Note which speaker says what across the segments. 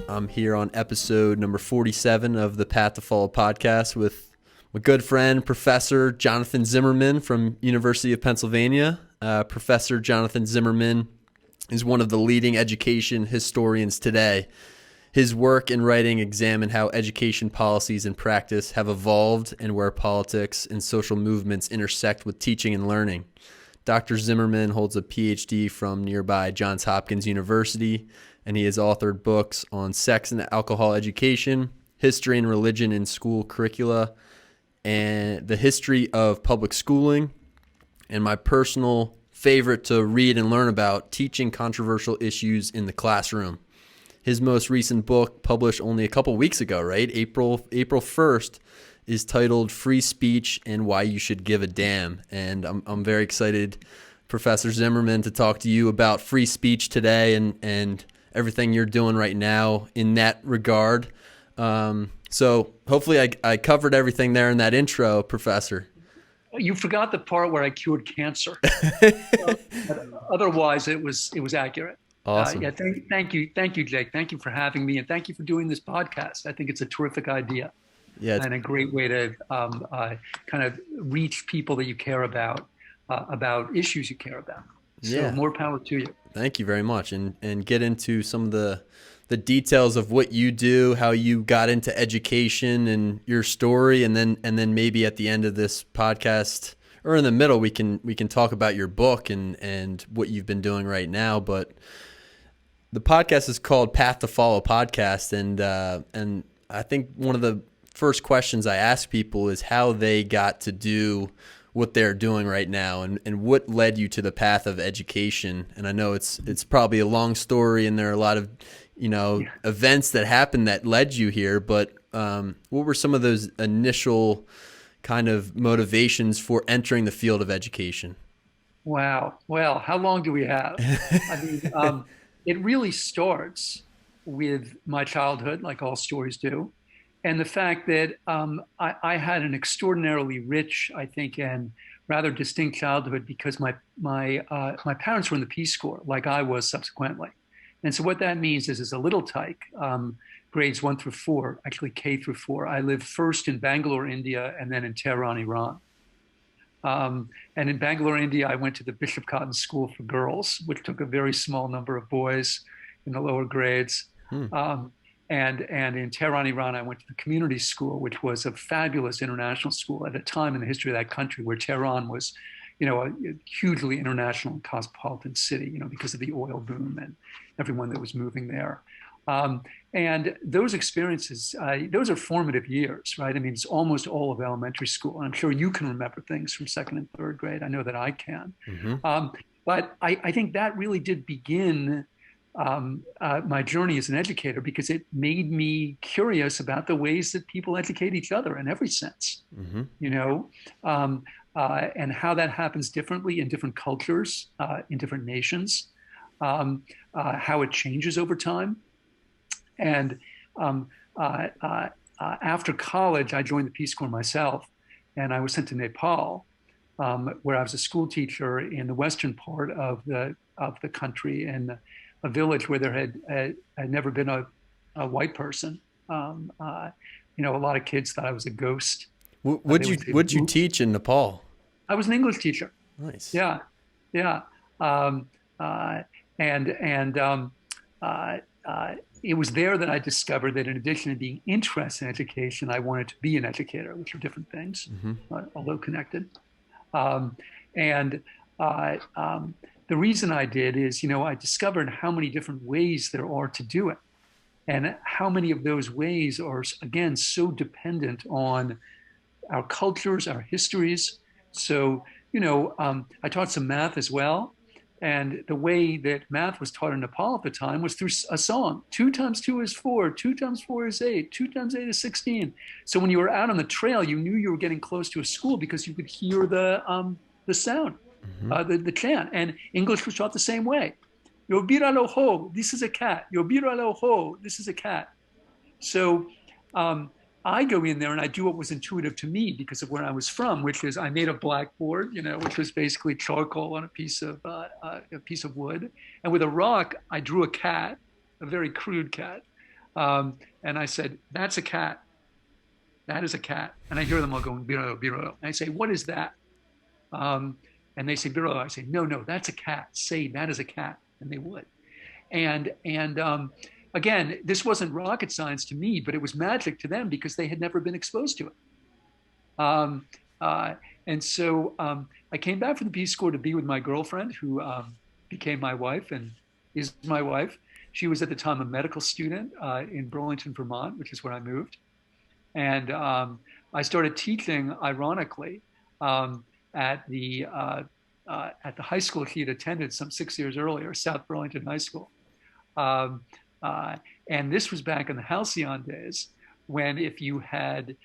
Speaker 1: I'm here on episode number 47 of the Path to Follow podcast with my good friend, Professor Jonathan Zimmerman from University of Pennsylvania. Professor Jonathan Zimmerman is one of the leading education historians today. His work and writing examine how education policies and practice have evolved and where politics and social movements intersect with teaching and learning. Dr. Zimmerman holds a Ph.D. from nearby Johns Hopkins University, and he has authored books on sex and alcohol education, history and religion in school curricula, and the history of public schooling, and my personal favorite to read and learn about, teaching controversial issues in the classroom. His most recent book, published only a couple weeks ago, right? April 1st, is titled Free Speech and Why You Should Give a Damn. And I'm very excited, Professor Zimmerman, to talk to you about free speech today and everything you're doing right now in that regard. So hopefully I covered everything there in that intro, Professor.
Speaker 2: You forgot the part where I cured cancer. Otherwise, it was accurate.
Speaker 1: Awesome.
Speaker 2: Thank you, Jake. Thank you for having me, and thank you for doing this podcast. I think it's a terrific idea, and a great way to kind of reach people that you care about issues you care about. So more power to you.
Speaker 1: Thank you very much, and get into some of the details of what you do, how you got into education, and your story, and then maybe at the end of this podcast or in the middle we can talk about your book and what you've been doing right now. But the podcast is called Path to Follow Podcast, and I think one of the first questions I ask people is how they got to do what they're doing right now, and what led you to the path of education. And I know it's probably a long story, and there are a lot of events that happened that led you here. But what were some of those initial kind of motivations for entering the field of education?
Speaker 2: Wow. Well, how long do we have? I mean, it really starts with my childhood, like all stories do. And the fact that I had an extraordinarily rich, I think, and rather distinct childhood because my parents were in the Peace Corps, like I was subsequently. And so what that means is, as a little tyke, grades 1 through 4, actually K through 4, I lived first in Bangalore, India, and then in Tehran, Iran. And in Bangalore, India, I went to the Bishop Cotton School for Girls, which took a very small number of boys in the lower grades. And in Tehran, Iran, I went to the community school, which was a fabulous international school at a time in the history of that country where Tehran was, a hugely international and cosmopolitan city, because of the oil boom and everyone that was moving there. And those experiences, those are formative years, right? I mean, it's almost all of elementary school. And I'm sure you can remember things from 2nd and 3rd grade. I know that I can. But I think that really did begin my journey as an educator, because it made me curious about the ways that people educate each other in every sense, and how that happens differently in different cultures, in different nations, how it changes over time. And after college, I joined the Peace Corps myself, and I was sent to Nepal, where I was a school teacher in the western part of the country, in a village where there had never been a white person. A lot of kids thought I was a ghost.
Speaker 1: What'd you teach in Nepal?
Speaker 2: I was an English teacher.
Speaker 1: Nice.
Speaker 2: Yeah. It was there that I discovered that in addition to being interested in education, I wanted to be an educator, which are different things, although connected. The reason I did is, I discovered how many different ways there are to do it, and how many of those ways are, again, so dependent on our cultures, our histories. So, I taught some math as well. And the way that math was taught in Nepal at the time was through a song. 2 times 2 is 4, 2 times 4 is 8, 2 times 8 is 16. So when you were out on the trail, you knew you were getting close to a school because you could hear the sound, the chant. And English was taught the same way. Yobiralo ho, this is a cat. Yobiralo ho, this is a cat. So I go in there and I do what was intuitive to me because of where I was from, which is I made a blackboard, which was basically charcoal on a piece of wood, and with a rock I drew a cat, a very crude cat, And I said, that's a cat. That is a cat. And I hear them all going, biro, biro. And I say, what is that? Um, and they say, biro. I say, no, no, that's a cat. Say, that is a cat. And they would. And again, this wasn't rocket science to me, but it was magic to them because they had never been exposed to it. Um, uh, and so I came back from the Peace Corps to be with my girlfriend, who became my wife and is my wife. She was at the time a medical student in Burlington, Vermont, which is where I moved. And I started teaching, ironically, um, at the high school he had attended some 6 years earlier, South Burlington High School. Um, uh, and this was back in the halcyon days when if you had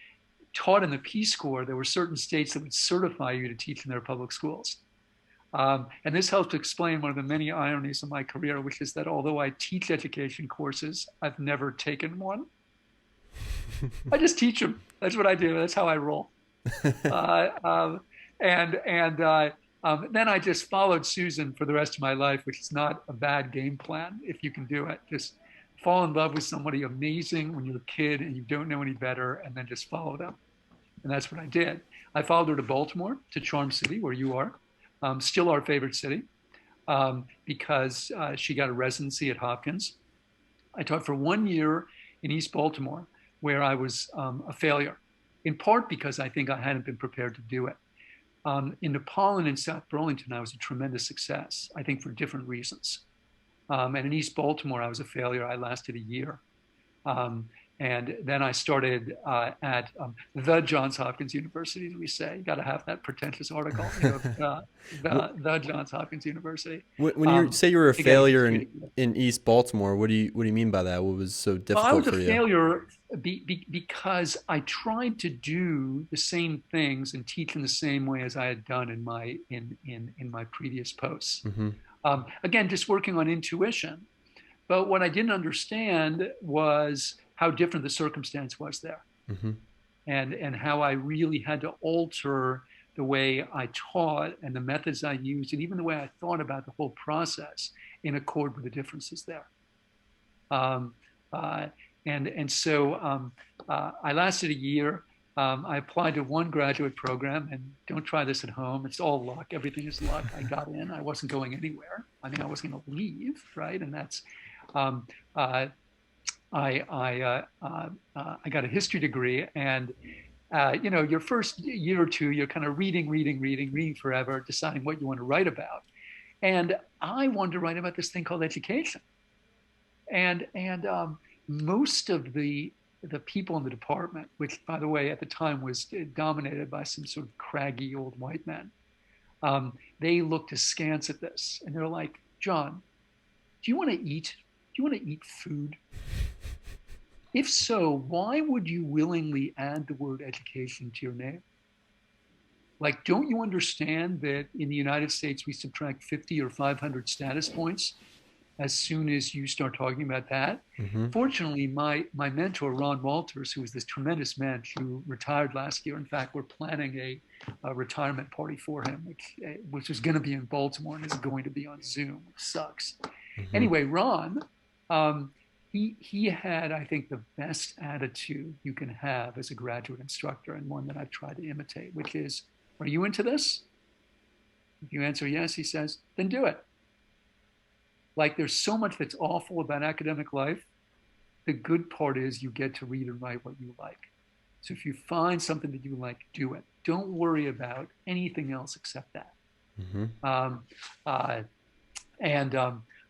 Speaker 2: taught in the Peace Corps, there were certain states that would certify you to teach in their public schools. And this helps to explain one of the many ironies of my career, which is that although I teach education courses, I've never taken one. I just teach them. That's what I do. That's how I roll. Uh, um, and then I just followed Susan for the rest of my life, which is not a bad game plan if you can do it. Just fall in love with somebody amazing when you're a kid and you don't know any better, and then just follow them. And that's what I did. I followed her to Baltimore, to Charm City, where you are, still our favorite city, because she got a residency at Hopkins. I taught for 1 year in East Baltimore, where I was a failure, in part because I think I hadn't been prepared to do it. In Nepal and in South Burlington, I was a tremendous success, I think for different reasons. And in East Baltimore, I was a failure. I lasted a year. Um, and then I started at the Johns Hopkins University, as we say. You got to have that pretentious article, the Johns Hopkins University.
Speaker 1: When you say you were a failure in East Baltimore, what do you mean by that? What was so difficult for you?
Speaker 2: I was a failure because I tried to do the same things and teach in the same way as I had done in my previous posts.
Speaker 1: Mm-hmm.
Speaker 2: Again, just working on intuition. But what I didn't understand was how different the circumstance was there,
Speaker 1: mm-hmm.
Speaker 2: and how I really had to alter the way I taught and the methods I used, and even the way I thought about the whole process in accord with the differences there. Um, so I lasted a year. I applied to one graduate program, and don't try this at home. It's all luck. Everything is luck. I got in. I wasn't going anywhere. I mean, I wasn't going to leave, right? And that's I got a history degree, and your first year or two, you're kind of reading forever, deciding what you want to write about. And I wanted to write about this thing called education. And most of the people in the department, which, by the way, at the time was dominated by some sort of craggy old white men, they looked askance at this, and they're like, "John, do you want to eat? Do you want to eat food? If so, why would you willingly add the word education to your name? Like, don't you understand that in the United States we subtract 50 or 500 status points as soon as you start talking about that?"
Speaker 1: Mm-hmm.
Speaker 2: Fortunately, my mentor, Ron Walters, who was this tremendous man who retired last year. In fact, we're planning a retirement party for him, which was going to be in Baltimore and is going to be on Zoom, which sucks.
Speaker 1: Mm-hmm.
Speaker 2: Anyway, Ron, he had, I think, the best attitude you can have as a graduate instructor, and one that I've tried to imitate, which is, "Are you into this?" If you answer yes, he says, "Then do it." Like, there's so much that's awful about academic life. The good part is you get to read and write what you like. So if you find something that you like, do it. Don't worry about anything else except that.
Speaker 1: Mm-hmm.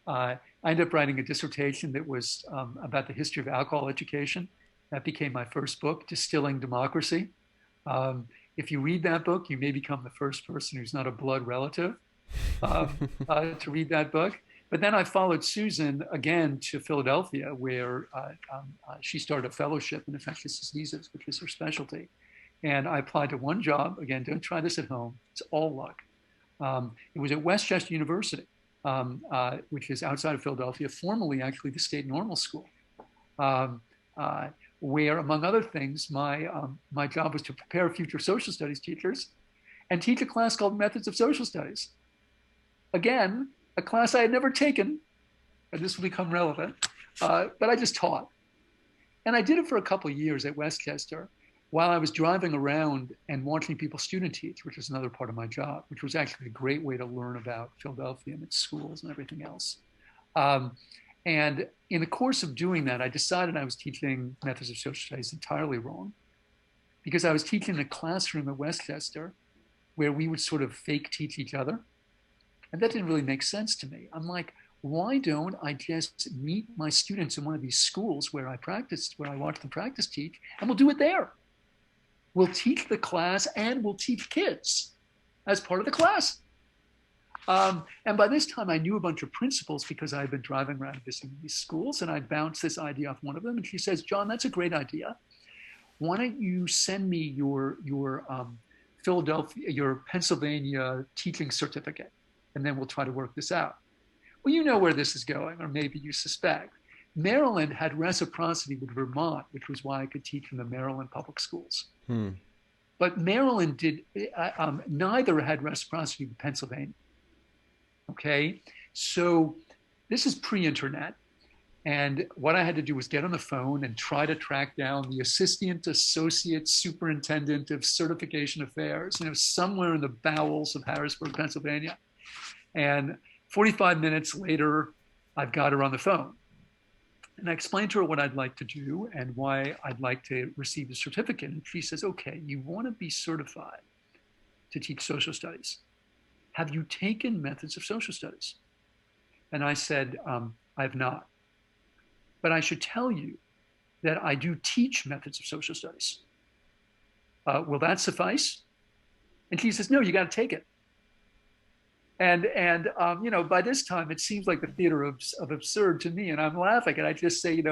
Speaker 2: I ended up writing a dissertation that was about the history of alcohol education. That became my first book, Distilling Democracy. If you read that book, you may become the first person who's not a blood relative to read that book. But then I followed Susan again to Philadelphia, where she started a fellowship in infectious diseases, which was her specialty. And I applied to one job. Again, don't try this at home. It's all luck. It was at Westchester University, which is outside of Philadelphia, formerly actually the State Normal School, where, among other things, my job was to prepare future social studies teachers and teach a class called Methods of Social Studies. Again, a class I had never taken, and this will become relevant, but I just taught. And I did it for a couple of years at Westchester while I was driving around and watching people student teach, which is another part of my job, which was actually a great way to learn about Philadelphia and its schools and everything else. Um, and in the course of doing that, I decided I was teaching methods of social studies entirely wrong because I was teaching in a classroom at Westchester where we would sort of fake teach each other. And that didn't really make sense to me. I'm like, why don't I just meet my students in one of these schools where I practiced, where I watch them practice teach, and we'll do it there. We'll teach the class and we'll teach kids as part of the class. And by this time, I knew a bunch of principals because I had been driving around visiting these schools, and I bounced this idea off one of them. And she says, John, that's a great idea. Why don't you send me your Philadelphia, your Pennsylvania teaching certificate, and then we'll try to work this out. Well, you know where this is going, or maybe you suspect. Maryland had reciprocity with Vermont, which was why I could teach in the Maryland public schools. But Maryland neither had reciprocity with Pennsylvania. Okay, so this is pre-internet. And what I had to do was get on the phone and try to track down the associate superintendent of certification affairs, somewhere in the bowels of Harrisburg, Pennsylvania. And 45 minutes later, I've got her on the phone. And I explained to her what I'd like to do and why I'd like to receive the certificate. And she says, okay, you want to be certified to teach social studies. Have you taken methods of social studies? And I said, I have not. But I should tell you that I do teach methods of social studies. Will that suffice? And she says, no, you got to take it. And by this time, it seems like the theater of absurd to me. And I'm laughing. And I just say,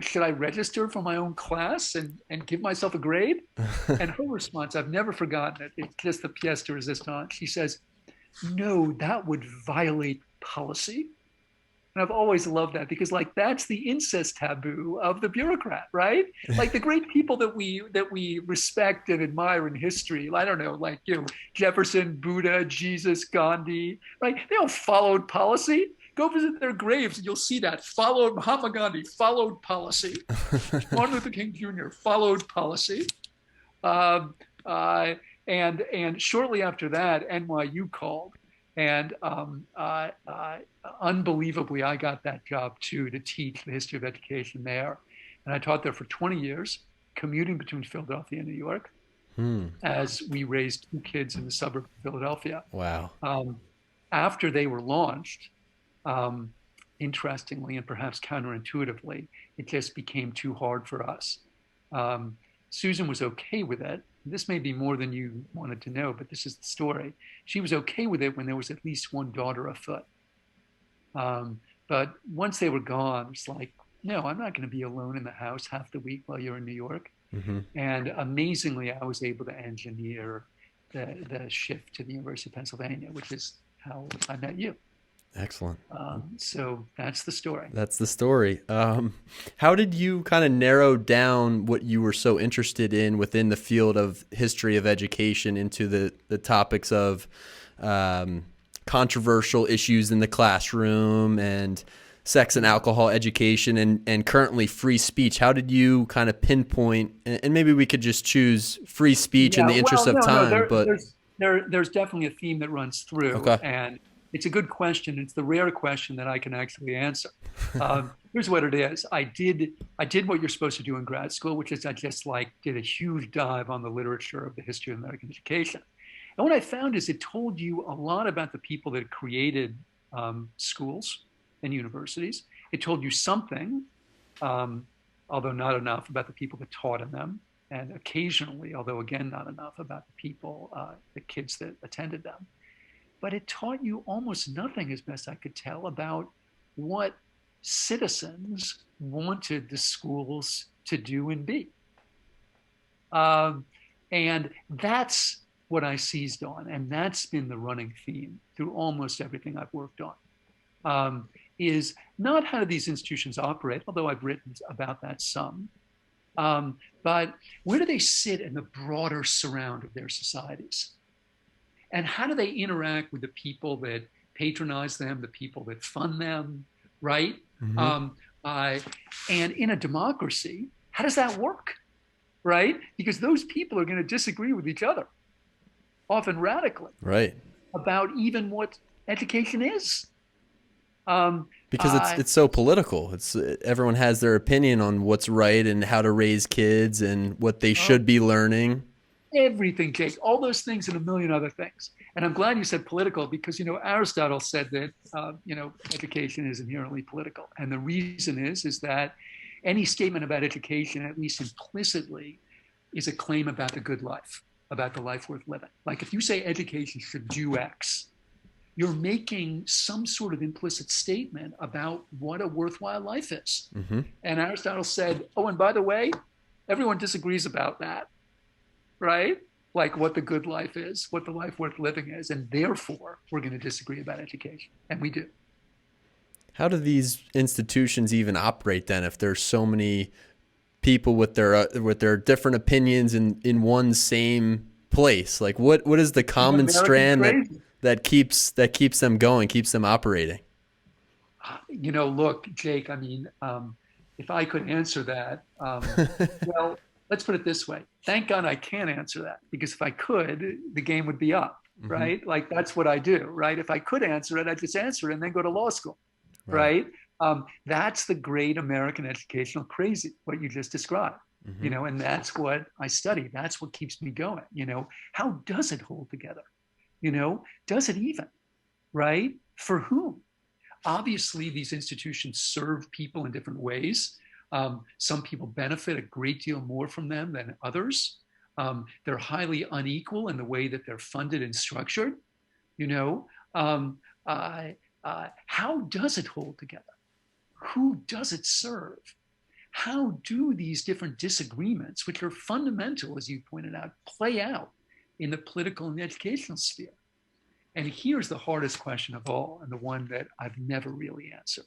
Speaker 2: should I register for my own class and give myself a grade? And her response, I've never forgotten it. It's just the pièce de résistance. She says, no, that would violate policy. And I've always loved that because that's the incest taboo of the bureaucrat, right? Like the great people that we respect and admire in history. I don't know, Jefferson, Buddha, Jesus, Gandhi, right? They all followed policy. Go visit their graves and you'll see that. Followed Mahatma Gandhi, followed policy. Martin Luther King Jr. followed policy. And shortly after that, NYU called. And unbelievably, I got that job too, to teach the history of education there. And I taught there for 20 years, commuting between Philadelphia and New York, as we raised 2 kids in the suburb of Philadelphia.
Speaker 1: Wow.
Speaker 2: After they were launched, interestingly and perhaps counterintuitively, it just became too hard for us. Susan was okay with it. This may be more than you wanted to know, but this is the story. She was okay with it when there was at least one daughter afoot. But once they were gone, it's like, no, I'm not going to be alone in the house half the week while you're in New York. And amazingly, I was able to engineer the shift to the University of Pennsylvania, which is how I met you.
Speaker 1: Excellent.
Speaker 2: So that's the story.
Speaker 1: That's the story. How did you kind of narrow down what you were so interested in within the field of history of education into the topics of controversial issues in the classroom and sex and alcohol education and currently free speech? How did you kind of pinpoint, and maybe we could just choose free speech in the interest of time, but
Speaker 2: there's definitely a theme that runs through.
Speaker 1: Okay.
Speaker 2: And it's a good question. It's the rare question that I can actually answer. Here's what it is. I did what you're supposed to do in grad school, which is I just did a huge dive on the literature of the history of American education. And what I found is it told you a lot about the people that created schools and universities. It told you something, although not enough, about the people that taught in them. And occasionally, although again, not enough, about the people, the kids that attended them. But it taught you almost nothing, as best I could tell, about what citizens wanted the schools to do and be. And that's what I seized on. And that's been the running theme through almost everything I've worked on, is not how do these institutions operate, although I've written about that some, but where do they sit in the broader surround of their societies? And how do they interact with the people that patronize them, the people that fund them, right? And in a democracy, How does that work? Right? Because those people are going to disagree with each other, often radically,
Speaker 1: Right.
Speaker 2: about even what education is. Um,
Speaker 1: Because
Speaker 2: uh,
Speaker 1: it's so political. It's everyone has their opinion on what's right and how to raise kids and what they
Speaker 2: oh,
Speaker 1: should be learning.
Speaker 2: everything, Jake, all those things and a million other things. And I'm glad you said political because, Aristotle said that, education is inherently political. And the reason is that any statement about education, at least implicitly, is a claim about the good life, about the life worth living. Like if you say education should do X, you're making some sort of implicit statement about what a worthwhile life is.
Speaker 1: Mm-hmm.
Speaker 2: And Aristotle said, oh, and by the way, everyone disagrees about that, right? Like what the good life is, what the life worth living is. And therefore, we're going to disagree about education. And we do.
Speaker 1: How do these institutions even operate then if there's so many people with their different opinions in one same place? Like what is the common
Speaker 2: American
Speaker 1: strand
Speaker 2: crazy.
Speaker 1: that keeps them going, keeps them operating?
Speaker 2: Look, Jake, I mean, if I could answer that, well, let's put it this way. Thank God I can't answer that because if I could, the game would be up,
Speaker 1: Mm-hmm.
Speaker 2: right? Like that's what I do, right? If I could answer it, I'd just answer it and then go to law school,
Speaker 1: Right.
Speaker 2: right? That's the great American educational crazy, what you just described,
Speaker 1: Mm-hmm.
Speaker 2: and that's what I study. That's what keeps me going, How does it hold together? Does it even, right? For whom? Obviously, these institutions serve people in different ways. Some people benefit a great deal more from them than others. They're highly unequal in the way that they're funded and structured. You know, um, how does it hold together? Who does it serve? How do these different disagreements, which are fundamental, as you pointed out, play out in the political and the educational sphere? And here's the hardest question of all, and the one that I've never really answered.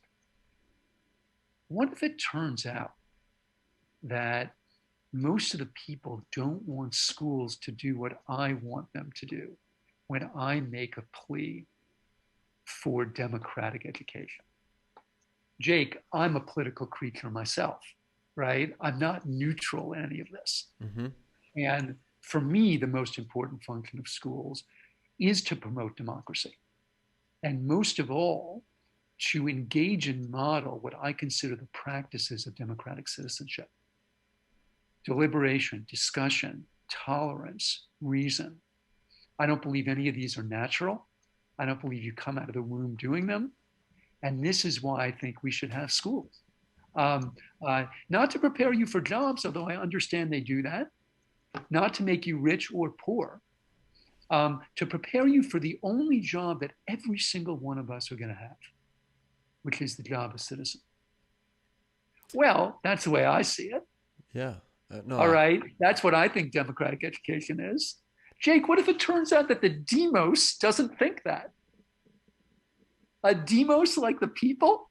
Speaker 2: What if it turns out that most of the people don't want schools to do what I want them to do when I make a plea for democratic education? Jake, I'm a political creature myself, right? I'm not neutral in any of this.
Speaker 1: Mm-hmm.
Speaker 2: And for me, the most important function of schools is to promote democracy. And most of all, to engage and model what I consider the practices of democratic citizenship: deliberation, discussion, tolerance, reason. I don't believe any of these are natural. I don't believe you come out of the womb doing them. And this is why I think we should have schools. Not to prepare you for jobs, although I understand they do that, not to make you rich or poor, to prepare you for the only job that every single one of us are going to have, which is the job of citizen. Well, that's the way I see it.
Speaker 1: Yeah. No.
Speaker 2: All right. That's what I think democratic education is. Jake, what if it turns out that the demos doesn't think that? A demos like the people?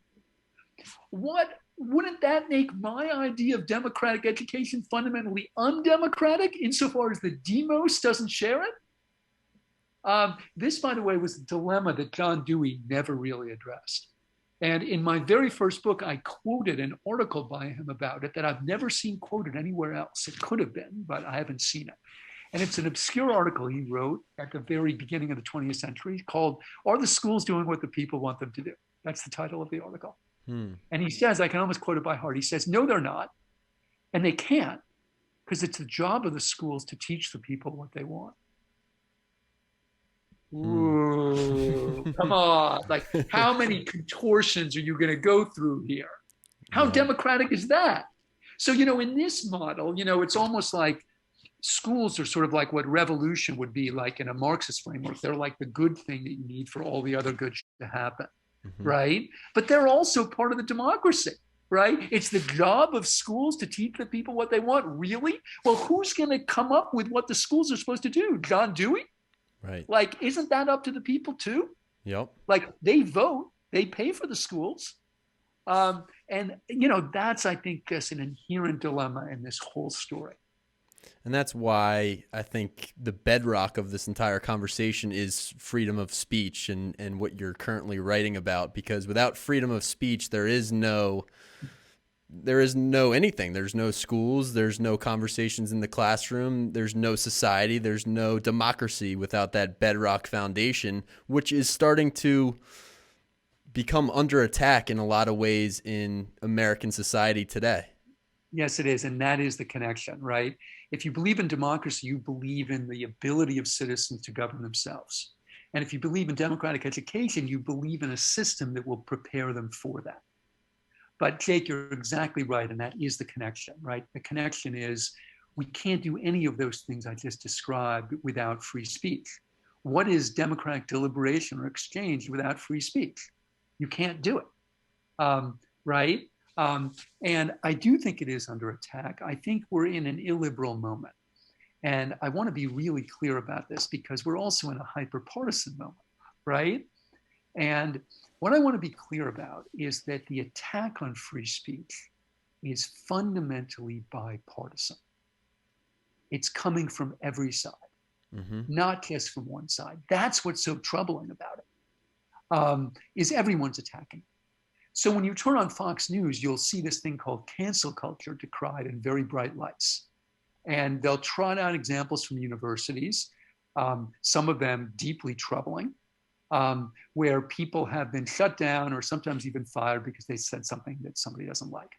Speaker 2: Wouldn't that make my idea of democratic education fundamentally undemocratic insofar as the demos doesn't share it? This, by the way, was a dilemma that John Dewey never really addressed. And in my very first book, I quoted an article by him about it that I've never seen quoted anywhere else. It could have been, but I haven't seen it. And it's an obscure article he wrote at the very beginning of the 20th century called, "Are the Schools Doing What the People Want Them to Do?" That's the title of the article. And he says, I can almost quote it by heart. He says, no, they're not. And they can't, because it's the job of the schools to teach the people what they want. Ooh, come on. Like, how many contortions are you going to go through here? How democratic is that? So, in this model, it's almost like schools are sort of like what revolution would be like in a Marxist framework. They're like the good thing that you need for all the other good to happen, right? But they're also part of the democracy, right? It's the job of schools to teach the people what they want. Really? Well, who's going to come up with what the schools are supposed to do? John Dewey?
Speaker 1: Right.
Speaker 2: Like, isn't that up to the people too?
Speaker 1: Yep.
Speaker 2: Like, they vote, they pay for the schools. And, that's, I think, just an inherent dilemma in this whole story.
Speaker 1: And that's why I think the bedrock of this entire conversation is freedom of speech and what you're currently writing about, because without freedom of speech, there is no there is no anything. There's no schools. There's no conversations in the classroom. There's no society. There's no democracy without that bedrock foundation, which is starting to become under attack in a lot of ways in American society today.
Speaker 2: Yes, it is. And that is the connection, right? If you believe in democracy, you believe in the ability of citizens to govern themselves. And if you believe in democratic education, you believe in a system that will prepare them for that. But Jake, you're exactly right. And that is the connection, right? The connection is we can't do any of those things I just described without free speech. What is democratic deliberation or exchange without free speech? You can't do it, right? And I do think it is under attack. I think we're in an illiberal moment. And I want to be really clear about this because we're also in a hyper-partisan moment, right? And what I want to be clear about is that the attack on free speech is fundamentally bipartisan. It's coming from every side, not just from one side. That's what's so troubling about it, is everyone's attacking. So when you turn on Fox News, you'll see this thing called cancel culture decried in very bright lights. And they'll trot out examples from universities, some of them deeply troubling, where people have been shut down or sometimes even fired because they said something that somebody doesn't like.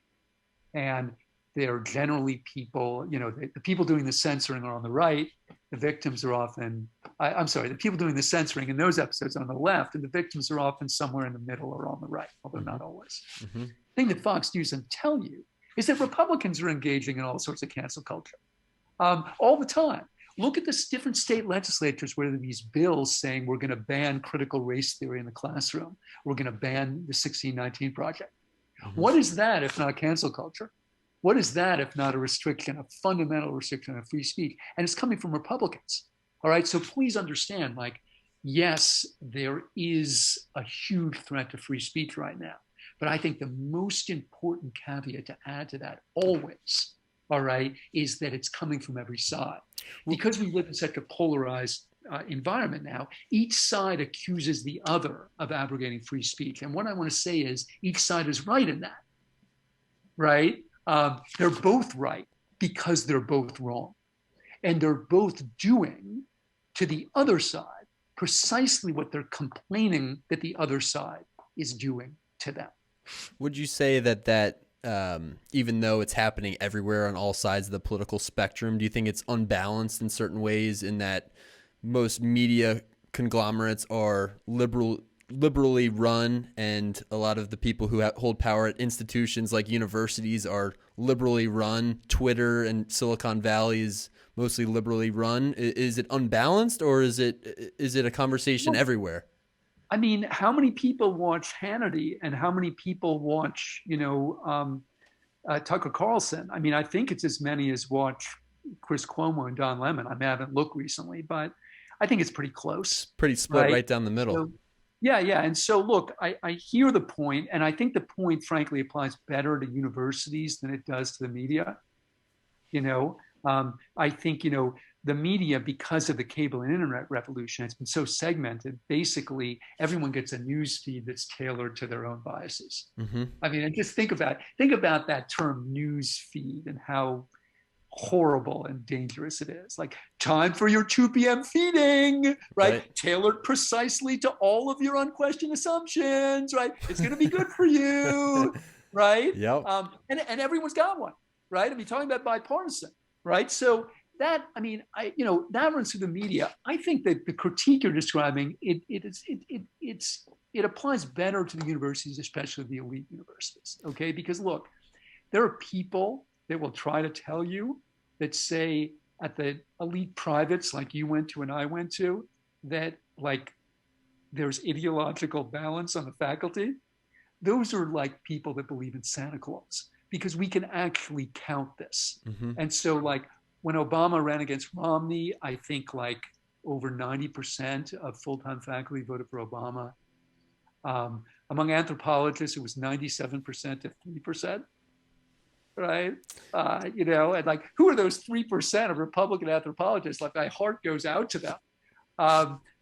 Speaker 2: And they're generally people, the people doing the censoring are on the right. The victims are often, the people doing the censoring in those episodes are on the left, and the victims are often somewhere in the middle or on the right, although not always. The thing that Fox News doesn't tell you is that Republicans are engaging in all sorts of cancel culture all the time. Look at the different state legislatures where there are these bills saying we're going to ban critical race theory in the classroom. We're going to ban the 1619 Project. What is that if not cancel culture? What is that if not a restriction, a fundamental restriction of free speech? And it's coming from Republicans. All right. So please understand, yes, there is a huge threat to free speech right now. But I think the most important caveat to add to that always, all right, is that it's coming from every side. Because we live in such a polarized environment now, each side accuses the other of abrogating free speech. And what I want to say is each side is right in that, right? They're both right because they're both wrong. And they're both doing to the other side precisely what they're complaining that the other side is doing to them.
Speaker 1: Would you say that even though it's happening everywhere on all sides of the political spectrum, do you think it's unbalanced in certain ways in that most media conglomerates are liberally run, and a lot of the people who hold power at institutions like universities are liberally run? Twitter and Silicon Valley is mostly liberally run. Is it unbalanced, or is it a conversation everywhere?
Speaker 2: I mean, how many people watch Hannity and how many people watch, Tucker Carlson? I mean, I think it's as many as watch Chris Cuomo and Don Lemon. I haven't looked recently, but I think it's pretty close.
Speaker 1: Pretty split right down the middle.
Speaker 2: So, yeah. And so, look, I hear the point, and I think the point, frankly, applies better to universities than it does to the media. I think, the media, because of the cable and internet revolution, it's been so segmented. Basically, everyone gets a news feed that's tailored to their own biases. I mean, and just think about that term news feed and how horrible and dangerous it is. Like, time for your 2 p.m. feeding, right? Tailored precisely to all of your unquestioned assumptions, right? It's going to be good for you, right?
Speaker 1: Yep.
Speaker 2: And everyone's got one, right? I mean, talking about bipartisan, right? So that, I mean, that runs through the media. I think that the critique you're describing, it applies better to the universities, especially the elite universities, okay? Because look, there are people that will try to tell you that say at the elite privates like you went to and I went to, that there's ideological balance on the faculty. Those are like people that believe in Santa Claus, because we can actually count this. And so when Obama ran against Romney, I think over 90% of full-time faculty voted for Obama. Among anthropologists, it was 97% to 3%. Right? And who are those 3% of Republican anthropologists? My heart goes out to them.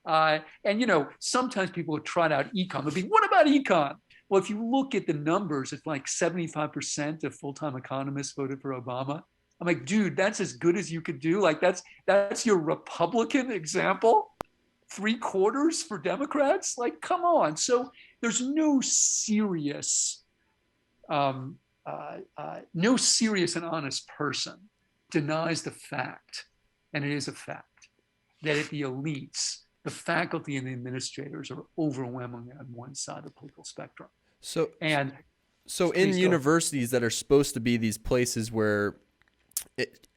Speaker 2: And sometimes people will trot out econ. They'll be, what about econ? Well, if you look at the numbers, it's like 75% of full-time economists voted for Obama. I'm like, dude, that's as good as you could do. Like that's your Republican example. 3/4 for Democrats. Like, come on. So there's um, no serious and honest person denies the fact, and it is a fact, that at the elites, the faculty and the administrators are overwhelmingly on one side of the political spectrum.
Speaker 1: So,
Speaker 2: And
Speaker 1: so in
Speaker 2: please go.
Speaker 1: universities that are supposed to be these places where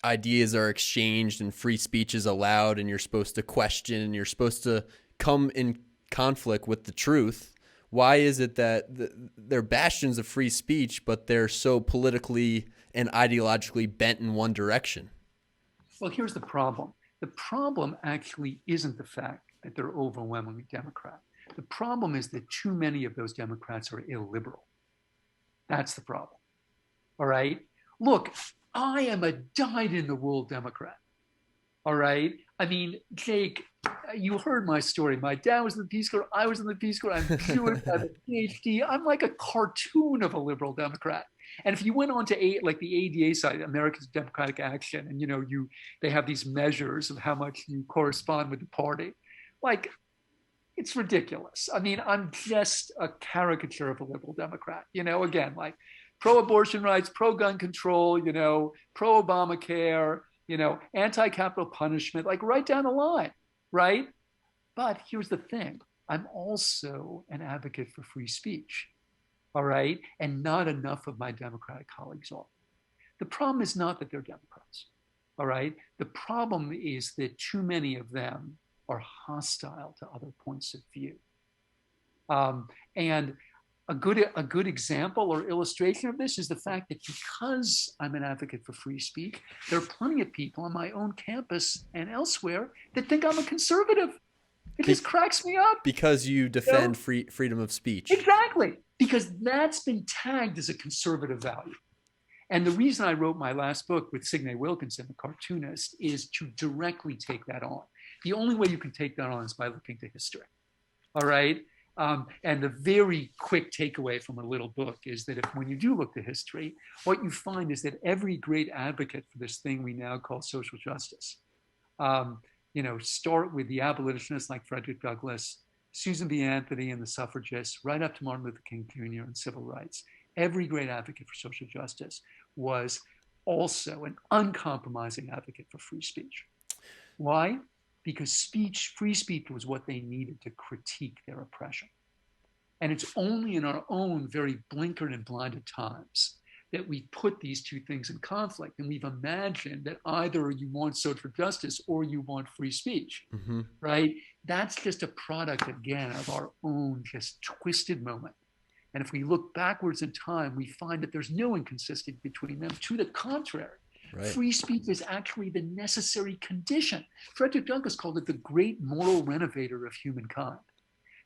Speaker 1: ideas are exchanged and free speech is allowed, and you're supposed to question, and you're supposed to come in conflict with the truth, why is it that they're bastions of free speech, but they're so politically and ideologically bent in one direction?
Speaker 2: Well, here's the problem. The problem actually isn't the fact that they're overwhelmingly Democrat. The problem is that too many of those Democrats are illiberal. That's the problem. All right. Look, I am a dyed in the wool Democrat. All right. I mean, Jake, you heard my story. My dad was in the Peace Corps. I was in the Peace Corps. I'm Jewish. I have a Ph.D. I'm like a cartoon of a liberal Democrat. And if you went on to like the ADA side, America's Democratic Action, and they have these measures of how much you correspond with the party, like it's ridiculous. I mean, I'm just a caricature of a liberal Democrat. Again, like pro-abortion rights, pro-gun control, pro-Obamacare, anti-capital punishment, like right down the line, right? But here's the thing. I'm also an advocate for free speech, all right? And not enough of my Democratic colleagues are. The problem is not that they're Democrats, all right? The problem is that too many of them are hostile to other points of view. And a good example or illustration of this is the fact that because I'm an advocate for free speech, there are plenty of people on my own campus and elsewhere that think I'm a conservative. It just cracks me up.
Speaker 1: Because you defend freedom of speech.
Speaker 2: Exactly. Because that's been tagged as a conservative value. And the reason I wrote my last book with Signe Wilkinson, the cartoonist, is to directly take that on. The only way you can take that on is by looking to history. All right. And the very quick takeaway from a little book is that when you do look to history, what you find is that every great advocate for this thing we now call social justice, start with the abolitionists like Frederick Douglass, Susan B. Anthony and the suffragists, right up to Martin Luther King Jr. and civil rights. Every great advocate for social justice was also an uncompromising advocate for free speech. Why? Because free speech was what they needed to critique their oppression. And it's only in our own very blinkered and blinded times that we put these two things in conflict. And we've imagined that either you want social justice or you want free speech, right? That's just a product, again, of our own just twisted moment. And if we look backwards in time, we find that there's no inconsistency between them. To the contrary, right. Free speech is actually the necessary condition. Frederick Douglass called it the great moral renovator of humankind.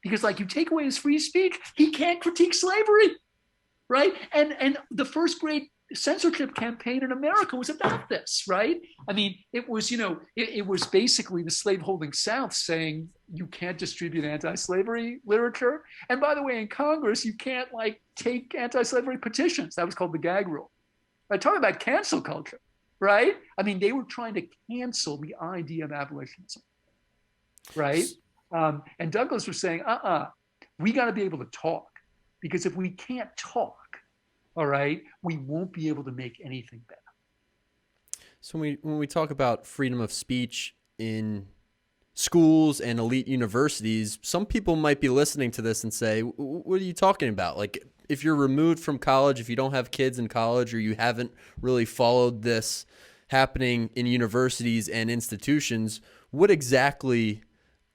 Speaker 2: Because you take away his free speech, he can't critique slavery, right? And the first great censorship campaign in America was about this, right? I mean, it was, it was basically the slaveholding South saying you can't distribute anti-slavery literature. And by the way, in Congress, you can't take anti-slavery petitions. That was called the gag rule. I talk about cancel culture, right? I mean, they were trying to cancel the idea of abolitionism, right? And Douglass was saying, we got to be able to talk, because if we can't talk, all right, we won't be able to make anything better.
Speaker 1: So when we talk about freedom of speech in schools and elite universities, some people might be listening to this and say, what are you talking about? If you're removed from college, if you don't have kids in college, or you haven't really followed this happening in universities and institutions, what exactly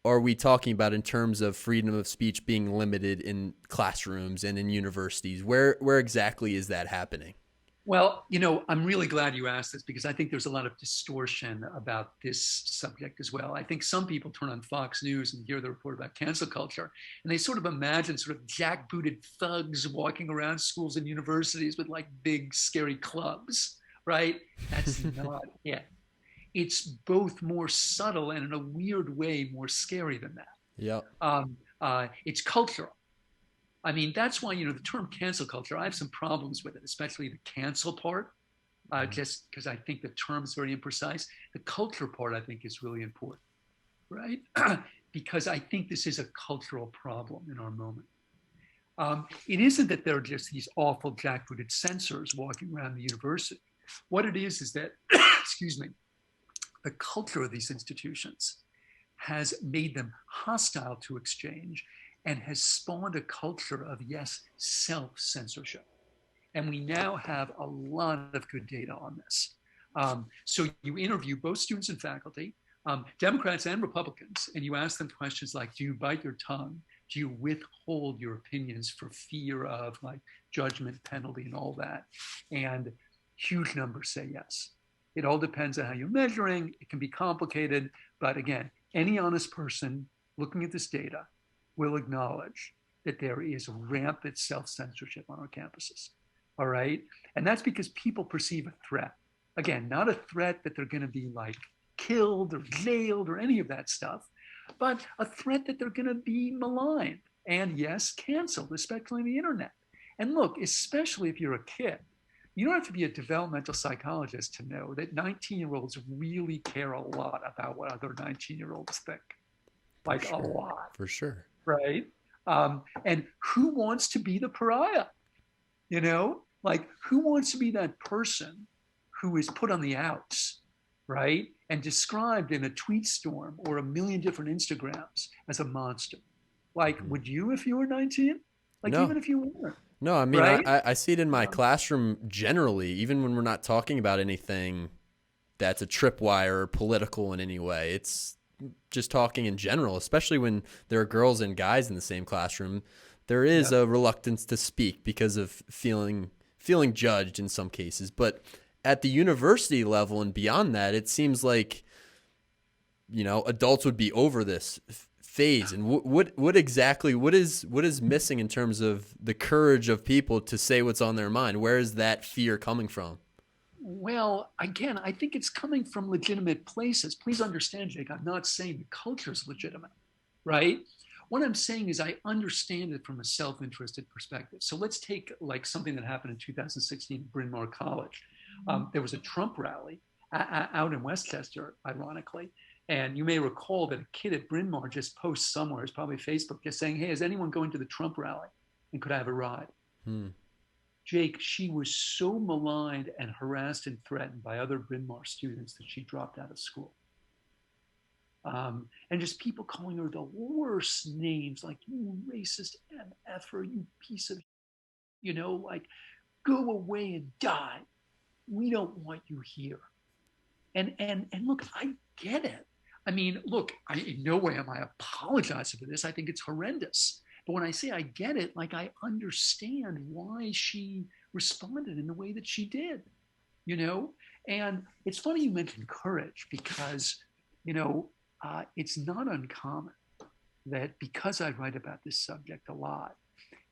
Speaker 1: are we talking about in terms of freedom of speech being limited in classrooms and in universities? Where exactly is that happening?
Speaker 2: Well, I'm really glad you asked this, because I think there's a lot of distortion about this subject as well. I think some people turn on Fox News and hear the report about cancel culture, and they sort of imagine sort of jackbooted thugs walking around schools and universities with big, scary clubs, right? That's not it. It's both more subtle and in a weird way more scary than that.
Speaker 1: Yeah.
Speaker 2: It's cultural. I mean, that's why, the term cancel culture, I have some problems with it, especially the cancel part, just because I think the term is very imprecise. The culture part, I think, is really important, right? Because I think this is a cultural problem in our moment. It isn't that there are just these awful jackbooted censors walking around the university. What it is that, excuse me, the culture of these institutions has made them hostile to exchange and has spawned a culture of, yes, self-censorship. And we now have a lot of good data on this. So you interview both students and faculty, Democrats and Republicans, and you ask them questions like, do you bite your tongue? Do you withhold your opinions for fear of like judgment, penalty, and all that? And huge numbers say yes. It all depends on how you're measuring. It can be complicated, but again, any honest person looking at this data will acknowledge that there is rampant self-censorship on our campuses. All right. And that's because people perceive a threat. Again, not a threat that they're going to be like killed or jailed or any of that stuff, but a threat that they're going to be maligned and, yes, canceled, especially on the internet. And look, especially if you're a kid, you don't have to be a developmental psychologist to know that 19-year-olds really care a lot about what other 19-year-olds think. Like a lot.
Speaker 1: For sure.
Speaker 2: Right? And who wants to be the pariah? Like who wants to be that person who is put on the outs, right? And described in a tweet storm or a million different Instagrams as a monster. Like, would you if you were 19? Like,
Speaker 1: No.
Speaker 2: even if you weren't.
Speaker 1: No, I mean,
Speaker 2: right?
Speaker 1: I see it in my classroom generally, even when we're not talking about anything that's a tripwire or political in any way. It's just talking in general, especially when there are girls and guys in the same classroom. There is a reluctance to speak because of feeling judged in some cases. But at the university level and beyond that, it seems like, adults would be over this phase. And what exactly is missing in terms of the courage of people to say what's on their mind? Where is that fear coming from?
Speaker 2: Well, again, I think it's coming from legitimate places. Please understand, Jake, I'm not saying the culture is legitimate, right? What I'm saying is I understand it from a self-interested perspective. So let's take like something that happened in 2016 at Bryn Mawr College. There was a Trump rally out in Westchester, ironically. And you may recall that a kid at Bryn Mawr just posts somewhere, it's probably Facebook, just saying, hey, is anyone going to the Trump rally? And could I have a ride? Jake, she was so maligned and harassed and threatened by other Bryn Mawr students that she dropped out of school. And just people calling her the worst names, like, you racist MFer, you piece of, like, go away and die. We don't want you here. And look, I get it. I mean, look, in no way am I apologizing for this. I think it's horrendous. But when I say I get it, like I understand why she responded in the way that she did, And it's funny you mentioned courage because, it's not uncommon that because I write about this subject a lot,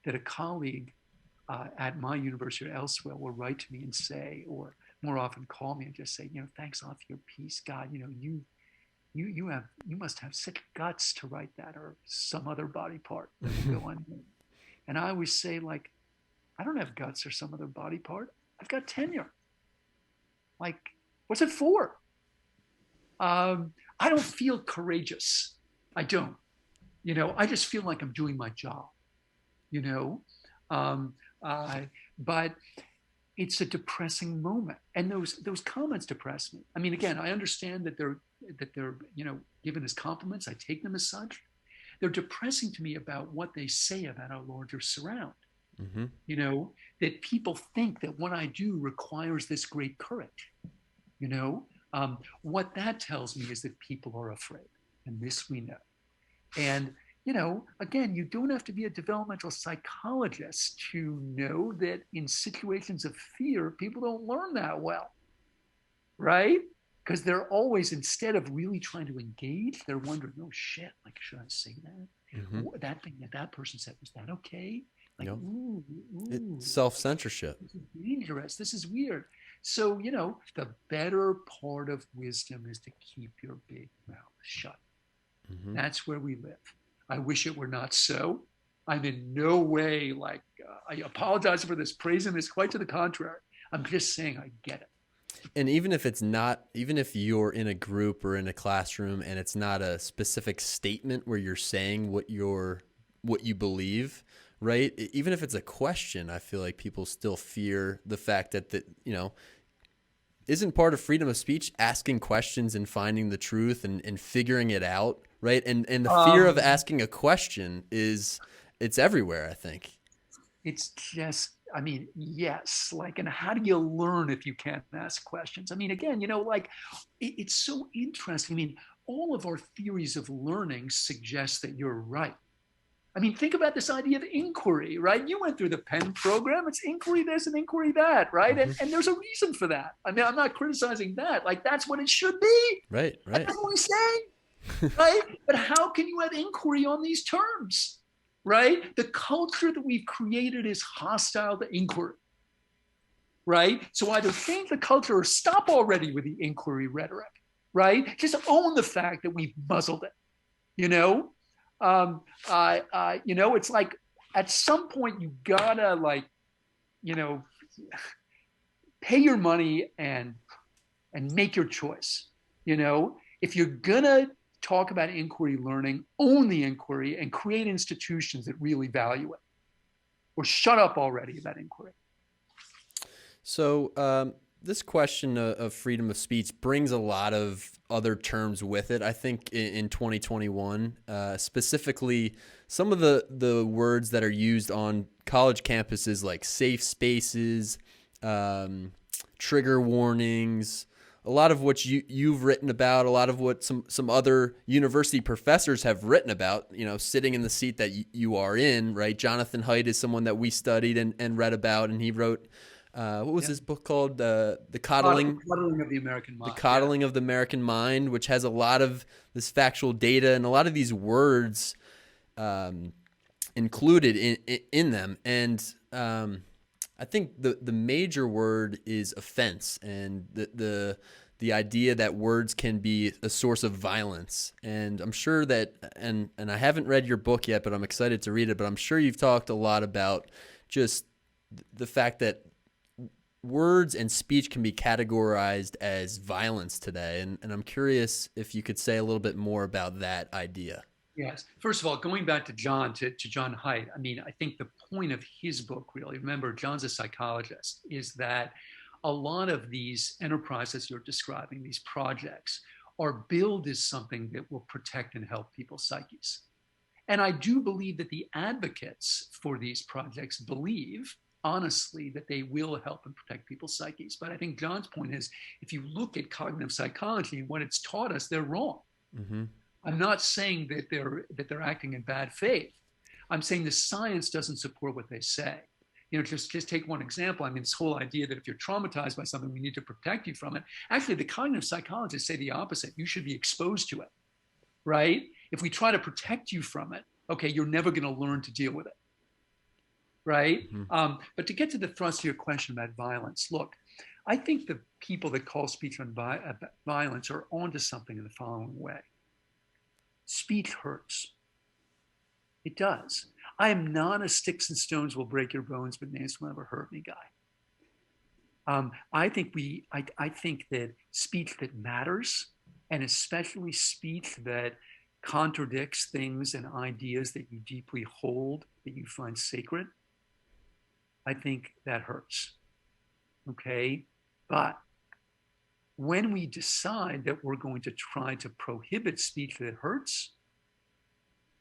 Speaker 2: that a colleague at my university or elsewhere will write to me and say, or more often call me and just say, thanks a lot for your piece. God, you must have such guts to write that, or some other body part that will go unnamed. And I always say, like, I don't have guts or some other body part. I've got tenure. Like, what's it for? I don't feel courageous. I don't. I just feel like I'm doing my job. But it's a depressing moment, and those comments depress me. I mean, again, I understand that they're given as compliments. I take them as such. They're depressing to me about what they say about our larger surround. That people think that what I do requires this great courage. What that tells me is that people are afraid, and this we know. And again, you don't have to be a developmental psychologist to know that in situations of fear, people don't learn that well, right? Because they're always, instead of really trying to engage, they're wondering, oh shit, like, should I say that? That thing that person said, was that okay? Like, ooh,
Speaker 1: it's self-censorship.
Speaker 2: This is dangerous. This is weird. So, the better part of wisdom is to keep your big mouth shut. That's where we live. I wish it were not so. I'm in no way like, I apologize for this, praising this, quite to the contrary. I'm just saying I get it.
Speaker 1: And even if it's not, even if you're in a group or in a classroom and it's not a specific statement where you're saying what you believe, right? Even if it's a question, I feel like people still fear the fact that isn't part of freedom of speech asking questions and finding the truth and figuring it out, right? And the fear of
Speaker 2: Um,
Speaker 1: asking a question it's everywhere, I think.
Speaker 2: it's just, I mean, yes, like, and how do you learn if you can't ask questions? I mean, again, like, it's so interesting. I mean, all of our theories of learning suggest that you're right. I mean, think about this idea of inquiry, right? You went through the Penn program. It's inquiry this and inquiry that, right?
Speaker 1: Mm-hmm.
Speaker 2: And there's a reason for that. I mean, I'm not criticizing that. Like, that's what it should be.
Speaker 1: Right,
Speaker 2: That's
Speaker 1: right.
Speaker 2: what we're saying, right? But how can you have inquiry on these terms, right? The culture that we've created is hostile to inquiry, right? So either change the culture or stop already with the inquiry rhetoric, right? Just own the fact that we've muzzled it, you know? It's like at some point you gotta like, you know, pay your money and make your choice. If you're gonna talk about inquiry learning, own the inquiry and create institutions that really value it, or shut up already about inquiry.
Speaker 1: So this question of freedom of speech brings a lot of other terms with it. I think in 2021, specifically, some of the words that are used on college campuses, like safe spaces, trigger warnings, a lot of what you've written about, a lot of what some other university professors have written about, sitting in the seat that you are in, right? Jonathan Haidt is someone that we studied and read about, and he wrote, what was his book called? The Coddling
Speaker 2: Coddling of the American
Speaker 1: The
Speaker 2: Mind.
Speaker 1: Coddling of the American Mind, which has a lot of this factual data and a lot of these words included in them. And I think the major word is offense, and the idea that words can be a source of violence. And I'm sure that, and I haven't read your book yet, but I'm excited to read it. But I'm sure you've talked a lot about just the fact that words and speech can be categorized as violence today. And I'm curious if you could say a little bit more about that idea.
Speaker 2: Yes. First of all, going back to John Haidt, I mean, I think the point of his book, really, remember, John's a psychologist, is that a lot of these enterprises you're describing, these projects, are billed as something that will protect and help people's psyches. And I do believe that the advocates for these projects believe, honestly, that they will help and protect people's psyches. But I think John's point is, if you look at cognitive psychology and what it's taught us, they're wrong.
Speaker 1: Mm-hmm.
Speaker 2: I'm not saying that they're acting in bad faith. I'm saying the science doesn't support what they say. Just take one example. I mean, this whole idea that if you're traumatized by something, we need to protect you from it. Actually, the cognitive psychologists say the opposite. You should be exposed to it, right? If we try to protect you from it, okay, you're never going to learn to deal with it, right?
Speaker 1: Mm-hmm.
Speaker 2: But to get to the thrust of your question about violence, look, I think the people that call speech on violence are onto something in the following way. Speech hurts. It does. I am not a sticks and stones will break your bones, but names will never hurt me guy. I think that speech that matters, and especially speech that contradicts things and ideas that you deeply hold, that you find sacred, I think that hurts. Okay? But when we decide that we're going to try to prohibit speech that hurts,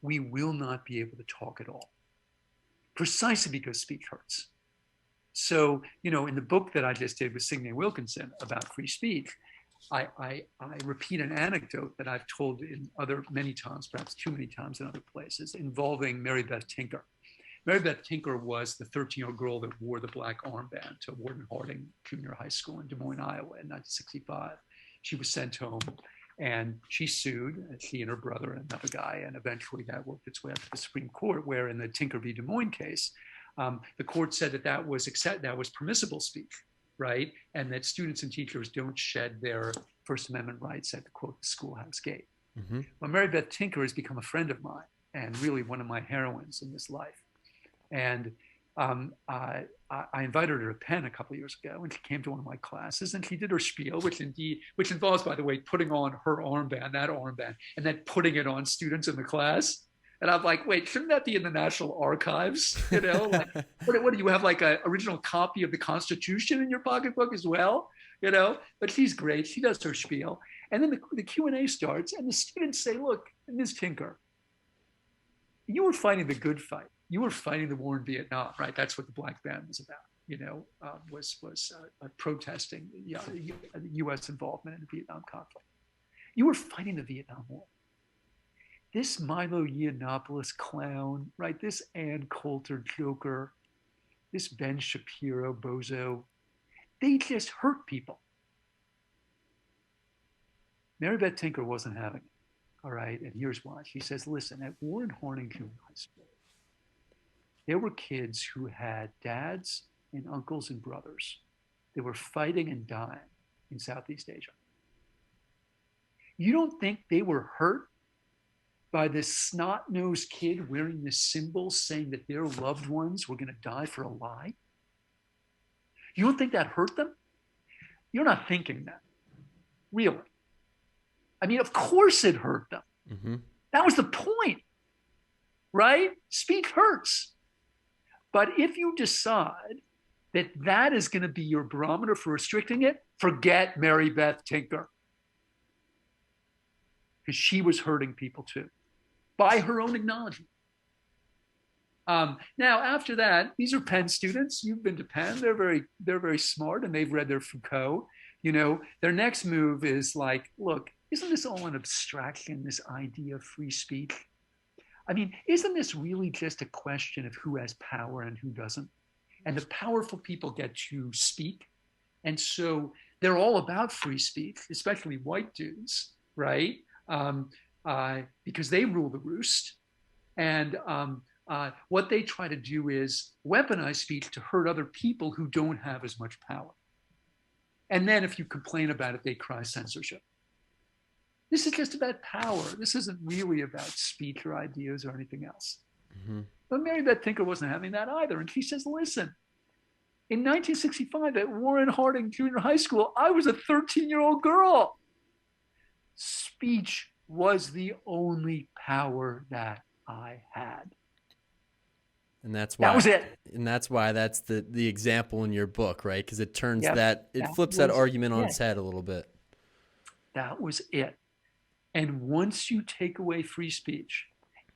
Speaker 2: we will not be able to talk at all, precisely because speech hurts. So, in the book that I just did with Signe Wilkinson about free speech, I repeat an anecdote that I've told many times, perhaps too many times in other places, involving Mary Beth Tinker. Mary Beth Tinker was the 13-year-old girl that wore the black armband to Warden Harding Junior High School in Des Moines, Iowa in 1965. She was sent home and she sued, she and her brother and another guy, and eventually that worked its way up to the Supreme Court, where in the Tinker v. Des Moines case, the court said that was permissible speech, right? And that students and teachers don't shed their First Amendment rights at the, quote, the schoolhouse gate.
Speaker 1: Mm-hmm.
Speaker 2: Well, Mary Beth Tinker has become a friend of mine. and really one of my heroines in this life. And I invited her to Penn a couple of years ago, and she came to one of my classes, and she did her spiel, which involves, by the way, putting on her armband, and then putting it on students in the class. And I'm like, wait, shouldn't that be in the National Archives? You know, like, what do you have, like an original copy of the Constitution in your pocketbook as well? You know, but she's great. She does her spiel. And then the Q&A starts, and the students say, look, Ms. Tinker, you were fighting the good fight. You were fighting the war in Vietnam, right? That's what the Black Band was about, you know, was protesting the U.S. involvement in the Vietnam conflict. You were fighting the Vietnam War. This Milo Yiannopoulos clown, right? This Ann Coulter joker, this Ben Shapiro bozo, they just hurt people. Mary Beth Tinker wasn't having it, all right? And here's why. She says, listen, at Warren Harding Junior High School, there were kids who had dads and uncles and brothers that were fighting and dying in Southeast Asia. You don't think they were hurt by this snot-nosed kid wearing this symbol saying that their loved ones were going to die for a lie? You don't think that hurt them? You're not thinking that. Really. I mean, of course it hurt them. Mm-hmm. That was the point, right? Speech hurts. But if you decide that that is going to be your barometer for restricting it, forget Mary Beth Tinker. Because she was hurting people too, by her own acknowledgement. Now, after that, these are Penn students. You've been to Penn. They're very smart, and they've read their Foucault. You know, their next move is like, look, isn't this all an abstraction, this idea of free speech? I mean, isn't this really just a question of who has power and who doesn't? And the powerful people get to speak. And so they're all about free speech, especially white dudes, right? Because they rule the roost. And what they try to do is weaponize speech to hurt other people who don't have as much power. And then if you complain about it, they cry censorship. This is just about power. This isn't really about speech or ideas or anything else. Mm-hmm. But Mary Beth Tinker wasn't having that either. And she says, listen, in 1965 at Warren Harding Junior High School, I was a 13-year-old girl. Speech was the only power that I had.
Speaker 1: And that's why
Speaker 2: that was it.
Speaker 1: And that's why that's the example in your book, right? Because it turns flips that argument on its head a little bit.
Speaker 2: That was it. And once you take away free speech,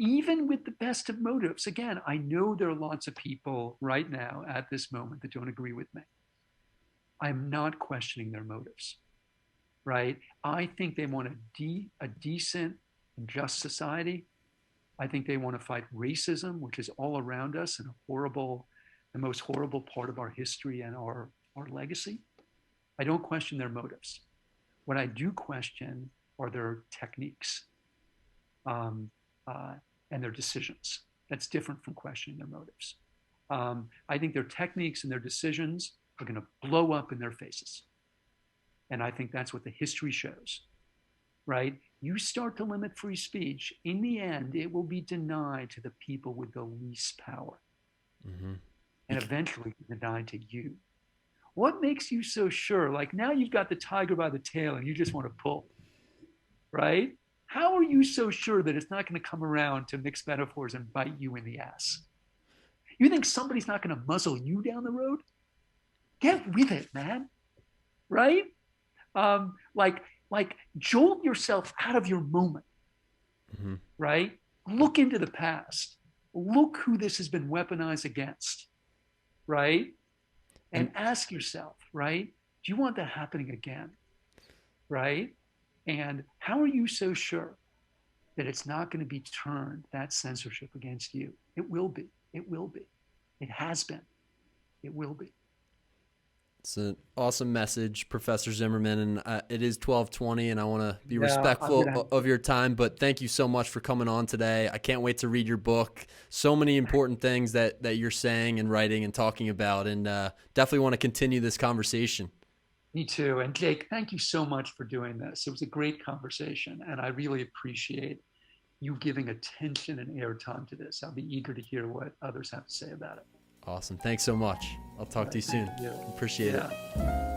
Speaker 2: even with the best of motives, again, I know there are lots of people right now at this moment that don't agree with me. I'm not questioning their motives, right? I think they want a decent and just society. I think they want to fight racism, which is all around us and the most horrible part of our history and our legacy. I don't question their motives. What I do question are their techniques and their decisions. That's different from questioning their motives. I think their techniques and their decisions are going to blow up in their faces. And I think that's what the history shows, right? You start to limit free speech, in the end, it will be denied to the people with the least power. Mm-hmm. And eventually denied to you. What makes you so sure? Like now you've got the tiger by the tail and you just want to pull, right? How are you so sure that it's not going to come around to mixed metaphors and bite you in the ass? You think somebody's not going to muzzle you down the road? Get with it, man, right? Like jolt yourself out of your moment, mm-hmm. right? Look into the past. Look who this has been weaponized against, right? And ask yourself, right? Do you want that happening again, right? And how are you so sure that it's not going to be turned, that censorship, against you? It will be. It will be. It has been. It will be.
Speaker 1: It's an awesome message, Professor Zimmerman, and it is 12:20, and I want to be respectful of your time, but thank you so much for coming on today. I can't wait to read your book. So many important things that you're saying and writing and talking about, and definitely want to continue this conversation.
Speaker 2: Me too. And Jake, thank you so much for doing this. It was a great conversation, and I really appreciate you giving attention and airtime to this. I'll be eager to hear what others have to say about it.
Speaker 1: Awesome. Thanks so much. I'll talk to you soon.
Speaker 2: Thank you.
Speaker 1: Appreciate it.
Speaker 2: Yeah.